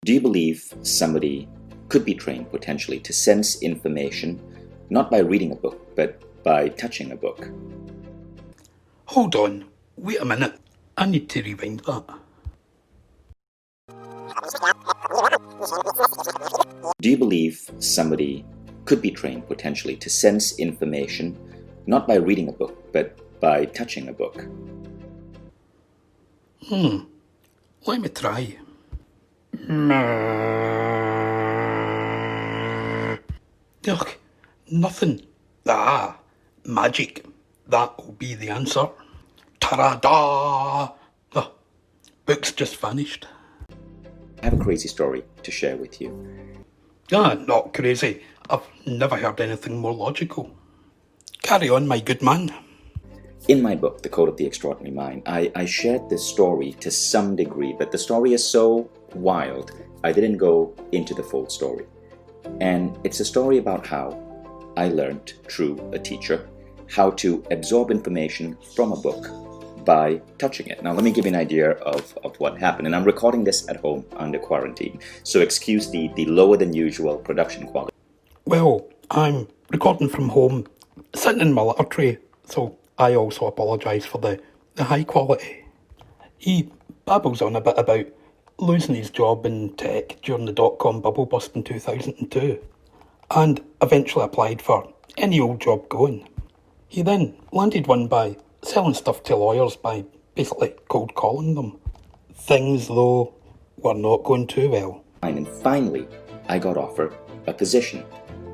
Do you believe somebody could be trained potentially to sense information not by reading a book, but by touching a book? Hold on, wait a minute. I need to rewind that. Do you believe somebody could be trained potentially to sense information not by reading a book, but by touching a book? Let me try. Ugh, nothing. Magic. That will be the answer. Ta-da-da! The book's just vanished. I have a crazy story to share with you. Not crazy. I've never heard anything more logical. Carry on, my good man. In my book, The Code of the Extraordinary Mind, I shared this story to some degree, but the story is so wild, I didn't go into the full story. And it's a story about how I learned, through a teacher, how to absorb information from a book by touching it. Now, let me give you an idea of what happened. And I'm recording this at home under quarantine, so excuse the lower than usual production quality. Well, I'm recording from home, sitting in my litter tray, so I also apologise for the high quality. He babbles on a bit about losing his job in tech during the dot-com bubble bust in 2002, and eventually applied for any old job going. He then landed one by selling stuff to lawyers by basically cold calling them. Things, though, were not going too well. And finally, I got offered a position.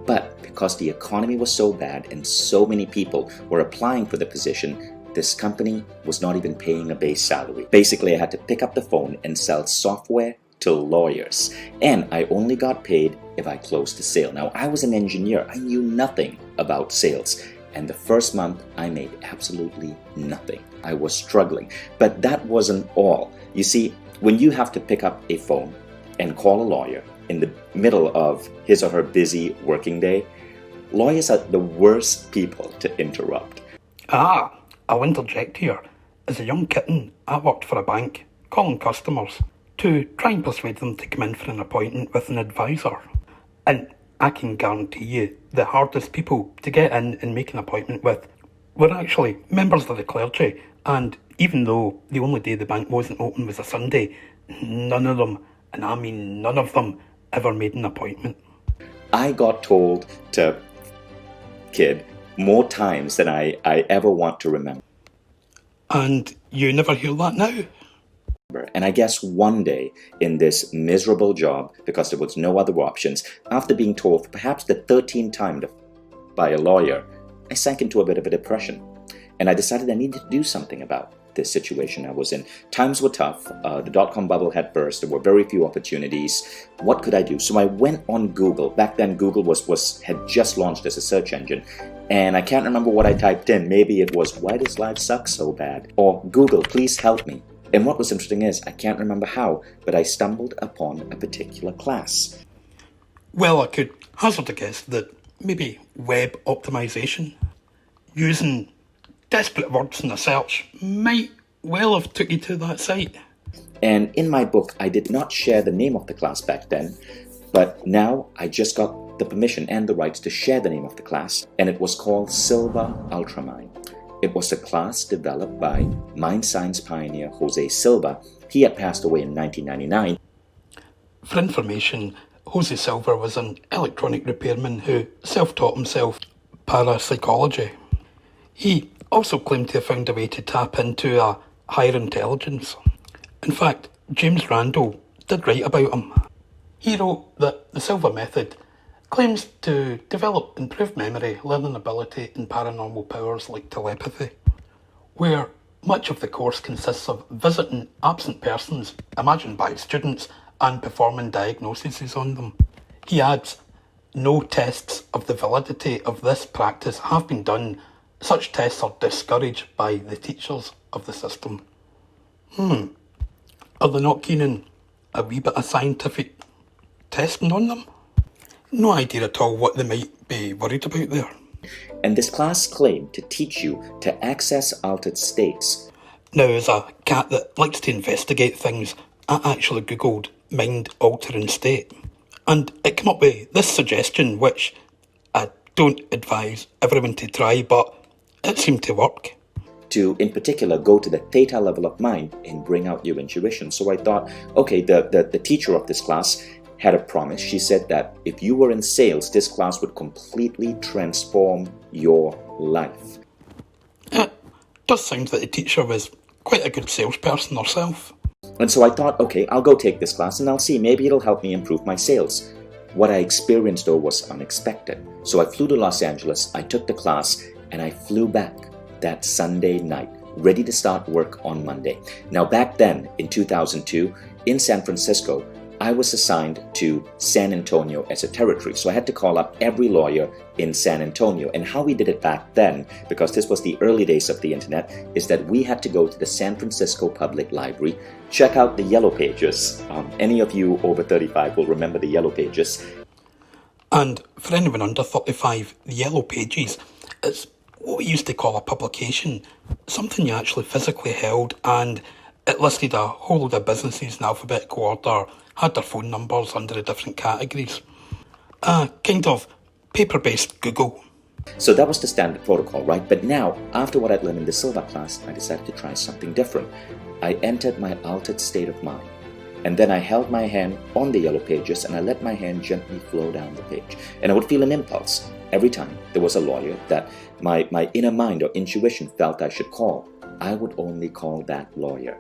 But because the economy was so bad and so many people were applying for the position, this company was not even paying a base salary. Basically, I had to pick up the phone and sell software to lawyers. And I only got paid if I closed the sale. Now, I was an engineer. I knew nothing about sales. And the first month, I made absolutely nothing. I was struggling. But that wasn't all. You see, when you have to pick up a phone and call a lawyer in the middle of his or her busy working day, lawyers are the worst people to interrupt. I'll interject here. As a young kitten, I worked for a bank, calling customers to try and persuade them to come in for an appointment with an advisor. And I can guarantee you, the hardest people to get in and make an appointment with were actually members of the clergy. And even though the only day the bank wasn't open was a Sunday, none of them, and I mean none of them, ever made an appointment. I got told to kid more times than I ever want to remember. And you never hear that now? And I guess one day in this miserable job, because there was no other options, after being told for perhaps the 13th time by a lawyer, I sank into a bit of a depression. And I decided I needed to do something about this situation I was in. Times were tough. The dot-com bubble had burst. There were very few opportunities. What could I do? So I went on Google. Back then, Google had just launched as a search engine. And I can't remember what I typed in. Maybe it was, "Why does life suck so bad?" Or, "Google, please help me." And what was interesting is, I can't remember how, but I stumbled upon a particular class. Well, I could hazard a guess that maybe web optimization, using desperate words in a search, might well have took you to that site. And in my book, I did not share the name of the class back then, but now I just got the permission and the rights to share the name of the class, and it was called Silva Ultramind. It was a class developed by mind science pioneer Jose Silva. He had passed away in 1999. For information, Jose Silva was an electronic repairman who self-taught himself parapsychology. He also claimed to have found a way to tap into a higher intelligence. In fact, James Randall did write about him. He wrote that the Silva method claims to develop improved memory, learning ability and paranormal powers like telepathy, where much of the course consists of visiting absent persons, imagined by students, and performing diagnoses on them. He adds, no tests of the validity of this practice have been done. Such tests are discouraged by the teachers of the system. Are they not keen on a wee bit of scientific testing on them? No idea at all what they might be worried about there. And this class claimed to teach you to access altered states. Now, as a cat that likes to investigate things, I actually googled mind-altering state. And it came up with this suggestion, which I don't advise everyone to try, but it seemed to work. To, in particular, go to the theta level of mind and bring out your intuition. So I thought, okay, the teacher of this class had a promise. She said that if you were in sales, this class would completely transform your life. It does sound that the teacher was quite a good salesperson herself. And so I thought, okay, I'll go take this class and I'll see, maybe it'll help me improve my sales. What I experienced, though, was unexpected. So I flew to Los Angeles, I took the class, and I flew back that Sunday night, ready to start work on Monday. Now, back then, in 2002, in San Francisco, I was assigned to San Antonio as a territory. So I had to call up every lawyer in San Antonio. And how we did it back then, because this was the early days of the internet, is that we had to go to the San Francisco Public Library, check out the Yellow Pages. Any of you over 35 will remember the Yellow Pages. And for anyone under 35, the Yellow Pages is what we used to call a publication, something you actually physically held, and it listed a whole load of businesses in alphabetical order, had their phone numbers under the different categories. Kind of paper-based Google. So that was the standard protocol, right? But now, after what I'd learned in the Silva class, I decided to try something different. I entered my altered state of mind. And then I held my hand on the Yellow Pages and I let my hand gently flow down the page. And I would feel an impulse every time there was a lawyer that my inner mind or intuition felt I should call. I would only call that lawyer.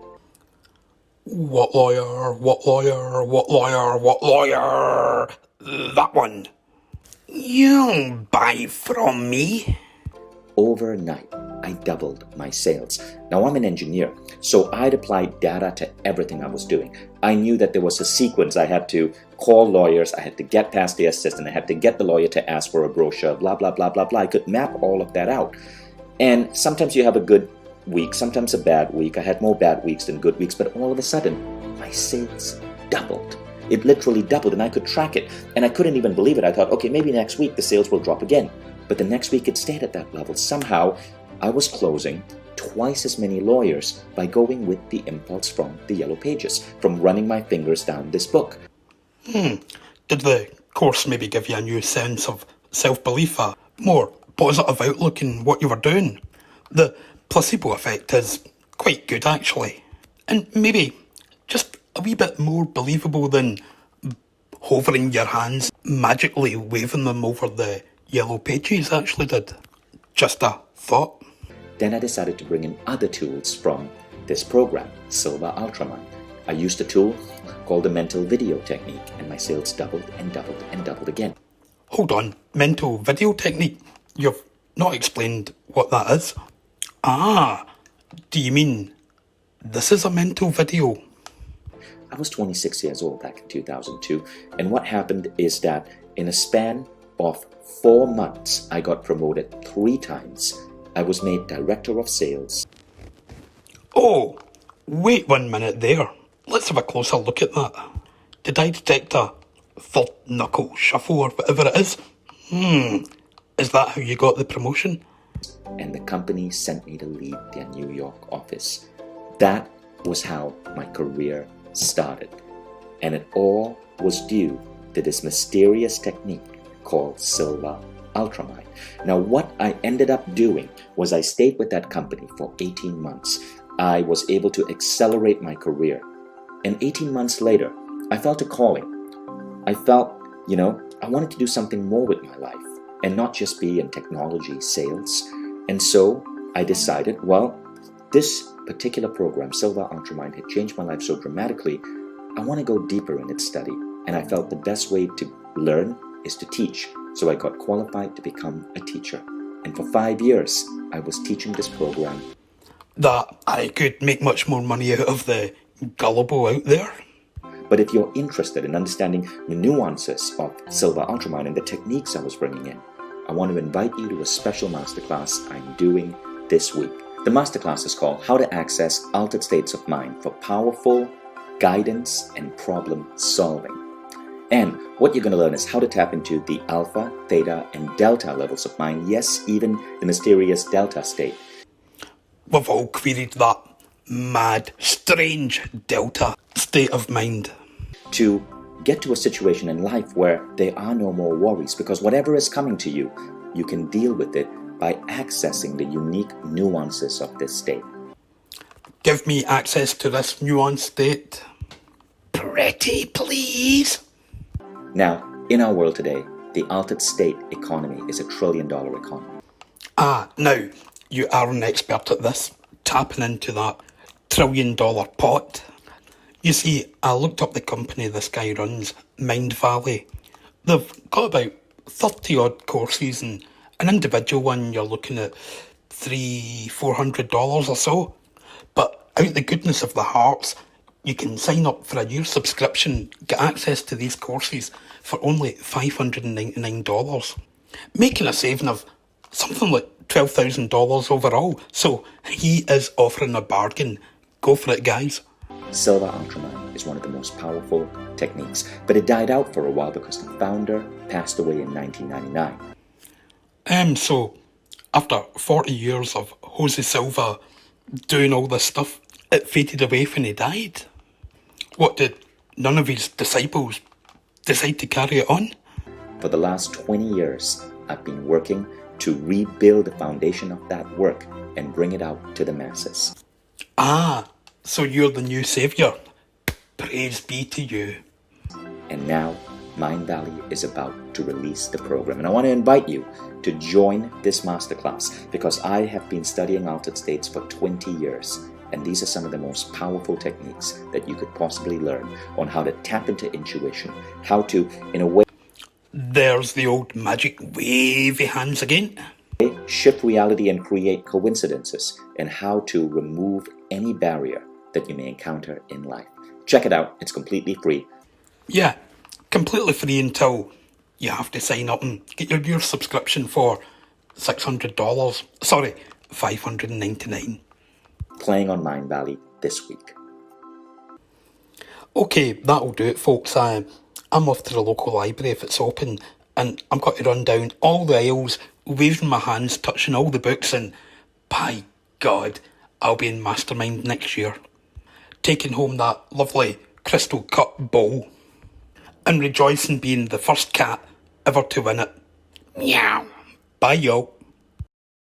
What lawyer? What lawyer? What lawyer? What lawyer? That one. You'll buy from me? Overnight, I doubled my sales. Now, I'm an engineer, so I'd applied data to everything I was doing. I knew that there was a sequence. I had to call lawyers, I had to get past the assistant, I had to get the lawyer to ask for a brochure, blah, blah, blah, blah, blah. I could map all of that out. And sometimes you have a good week, sometimes a bad week. I had more bad weeks than good weeks, but all of a sudden, my sales doubled. It literally doubled, and I could track it. And I couldn't even believe it. I thought, okay, maybe next week the sales will drop again. But the next week it stayed at that level. Somehow, I was closing twice as many lawyers by going with the impulse from the Yellow Pages, from running my fingers down this book. Did the course maybe give you a new sense of self-belief, a more positive outlook in what you were doing? The placebo effect is quite good, actually. And maybe just a wee bit more believable than hovering your hands, magically waving them over the Yellow Pages actually did. Just a thought. Then I decided to bring in other tools from this program, Silva Ultramind. I used a tool called the mental video technique, and my sales doubled and doubled and doubled again. Hold on, mental video technique? You've not explained what that is. Do you mean this is a mental video? I was 26 years old back in 2002, and what happened is that in a span of 4 months, I got promoted 3 times. I was made director of sales. Oh, wait 1 minute there. Let's have a closer look at that. Did I detect a third knuckle shuffle or whatever it is? Is that how you got the promotion? And the company sent me to lead their New York office. That was how my career started. And it all was due to this mysterious technique called Silva Ultramind. Now, what I ended up doing was I stayed with that company for 18 months. I was able to accelerate my career. And 18 months later, I felt a calling. I felt, I wanted to do something more with my life and not just be in technology sales. And so I decided, this particular program, Silva Ultramind, had changed my life so dramatically. I want to go deeper in its study. And I felt the best way to learn is to teach. So I got qualified to become a teacher. And for 5 years, I was teaching this program. That I could make much more money out of the gullible out there. But if you're interested in understanding the nuances of Silva Ultramind and the techniques I was bringing in, I want to invite you to a special masterclass I'm doing this week. The masterclass is called How to Access Altered States of Mind for Powerful Guidance and Problem Solving. And what you're going to learn is how to tap into the alpha, theta, and delta levels of mind. Yes, even the mysterious delta state. We've all queried that mad, strange delta state of mind. to get to a situation in life where there are no more worries, because whatever is coming to you, you can deal with it by accessing the unique nuances of this state. Give me access to this nuanced state. Pretty please. Now, in our world today, the altered state economy is $1 trillion economy. Now, you are an expert at this, tapping into that $1 trillion pot. You see, I looked up the company this guy runs, Mind Valley. They've got about 30 odd courses, and an individual one you're looking at $300-400 or so. But out the goodness of the hearts, you can sign up for a year subscription, get access to these courses for only $599, making a saving of something like $12,000 overall. So he is offering a bargain. Go for it, guys. Silver Ultraman is one of the most powerful techniques, but it died out for a while because the founder passed away in 1999. So after 40 years of Jose Silva doing all this stuff, it faded away when he died. What, did none of his disciples decide to carry it on? For the last 20 years, I've been working to rebuild the foundation of that work and bring it out to the masses. So you're the new saviour. Praise be to you. And now, Mind Valley is about to release the program. And I want to invite you to join this masterclass, because I have been studying altered states for 20 years. And these are some of the most powerful techniques that you could possibly learn on how to tap into intuition, how to, in a way, There's the old magic wavy hands again. shift reality and create coincidences, and how to remove any barrier that you may encounter in life. Check it out. It's completely free. Yeah, completely free until you have to sign up and get your year subscription for $600. Sorry, $599. Playing on Mind Valley this week. Okay, that'll do it, folks. I'm off to the local library if it's open, and I'm going to run down all the aisles, waving my hands, touching all the books, and by God, I'll be in Mastermind next year, taking home that lovely crystal cup bowl, and rejoicing being the first cat ever to win it. Meow. Bye, y'all.